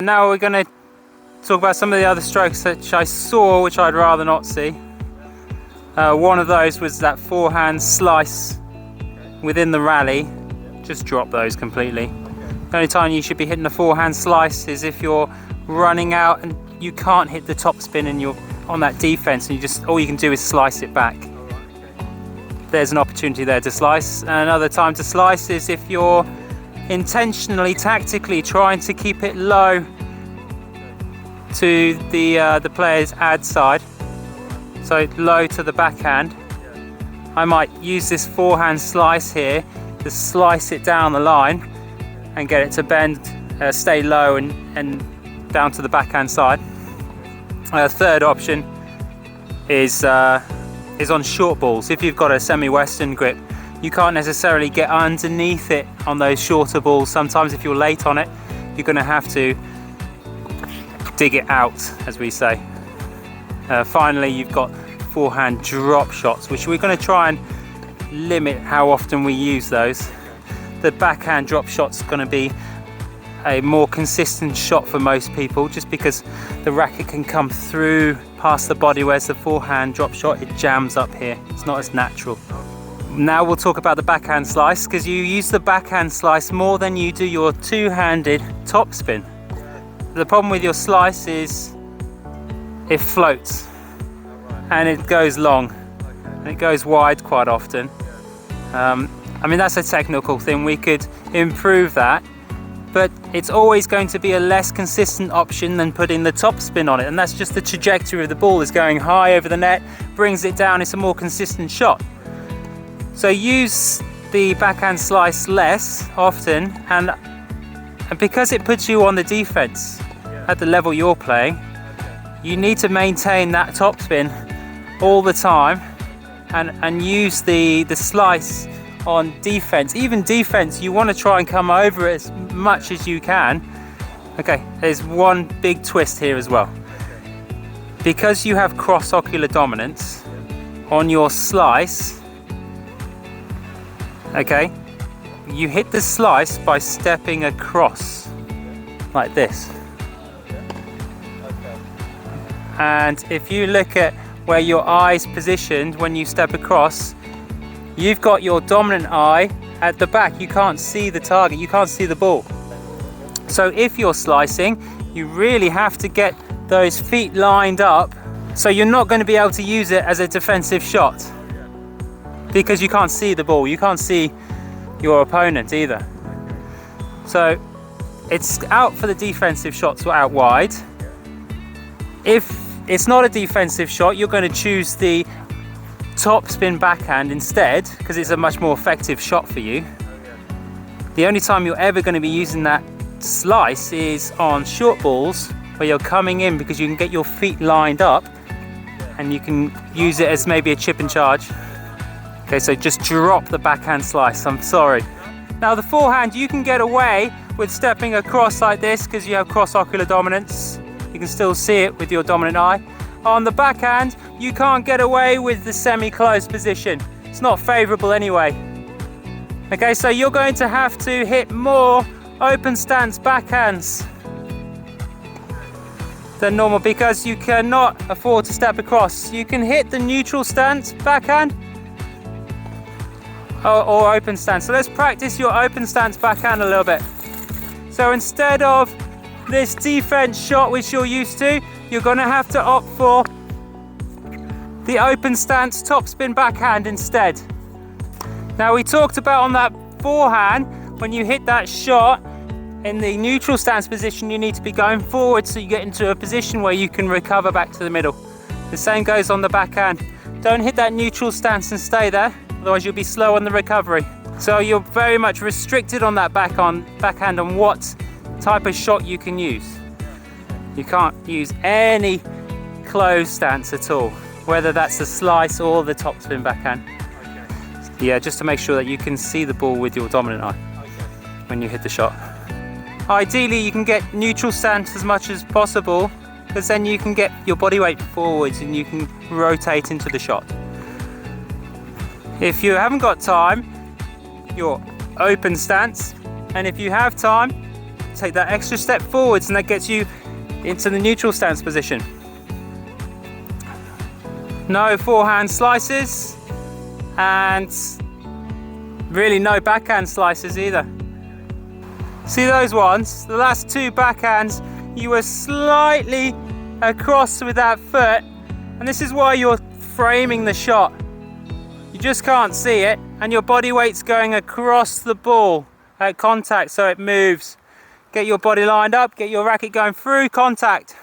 Now we're going to talk about some of the other strokes which I saw, which I'd rather not see. One of those was that forehand slice within the rally. Just drop those completely. The only time you should be hitting the forehand slice is if you're running out and you can't hit the topspin and you're on that defense, and you just, all you can do is slice it back. There's an opportunity there to slice. Another time to slice is if you're intentionally, tactically trying to keep it low to the player's ad side, so low to the backhand. I might use this forehand slice here to slice it down the line and get it to bend, stay low and down to the backhand side. Third option is on short balls. If you've got a semi-western grip, you can't necessarily get underneath it on those shorter balls. Sometimes if you're late on it, you're going to have to dig it out, as we say. Finally, you've got forehand drop shots, which we're going to try and limit how often we use those. The backhand drop shot's going to be a more consistent shot for most people, just because the racket can come through past the body, whereas the forehand drop shot, it jams up here. It's not as natural. Now we'll talk about the backhand slice, because you use the backhand slice more than you do your two-handed topspin. The problem with your slice is it floats and it goes long and it goes wide quite often. I mean, that's a technical thing. We could improve that, but it's always going to be a less consistent option than putting the topspin on it, and that's just the trajectory of the ball is going high over the net, brings it down. It's a more consistent shot. So use the backhand slice less often, and because it puts you on the defense at the level you're playing, you need to maintain that topspin all the time and use the slice on defense. Even defense, you want to try and come over it as much as you can. Okay, there's one big twist here as well. Because you have cross-ocular dominance on your slice, okay, you hit the slice by stepping across like this. And if you look at where your eye's positioned when you step across, you've got your dominant eye at the back. You can't see the target, you can't see the ball. So if you're slicing, you really have to get those feet lined up, so you're not going to be able to use it as a defensive shot, because you can't see the ball, you can't see your opponent either. So it's out for the defensive shots out wide. If it's not a defensive shot, you're going to choose the topspin backhand instead, because it's a much more effective shot for you. The only time you're ever going to be using that slice is on short balls, where you're coming in because you can get your feet lined up and you can use it as maybe a chip and charge. Okay, so just drop the backhand slice, I'm sorry. Now the forehand, you can get away with stepping across like this because you have cross-ocular dominance. You can still see it with your dominant eye. On the backhand, you can't get away with the semi-closed position. It's not favorable anyway. Okay, so you're going to have to hit more open stance backhands than normal, because you cannot afford to step across. You can hit the neutral stance backhand or open stance. So let's practice your open stance backhand a little bit. So instead of this defense shot which you're used to, you're going to have to opt for the open stance topspin backhand instead. Now we talked about on that forehand, when you hit that shot in the neutral stance position, you need to be going forward so you get into a position where you can recover back to the middle. The same goes on the backhand. Don't hit that neutral stance and stay there, otherwise you'll be slow on the recovery. So you're very much restricted on that backhand on what type of shot you can use. You can't use any closed stance at all, whether that's the slice or the topspin backhand. Okay. Yeah, just to make sure that you can see the ball with your dominant eye when you hit the shot. Ideally, you can get neutral stance as much as possible, because then you can get your body weight forwards and you can rotate into the shot. If you haven't got time, your open stance, and if you have time, take that extra step forwards, and that gets you into the neutral stance position. No forehand slices, and really no backhand slices either. See those ones? The last two backhands, you were slightly across with that foot, and this is why you're framing the shot. You just can't see it, and your body weight's going across the ball at contact, so it moves. Get your body lined up, get your racket going through contact.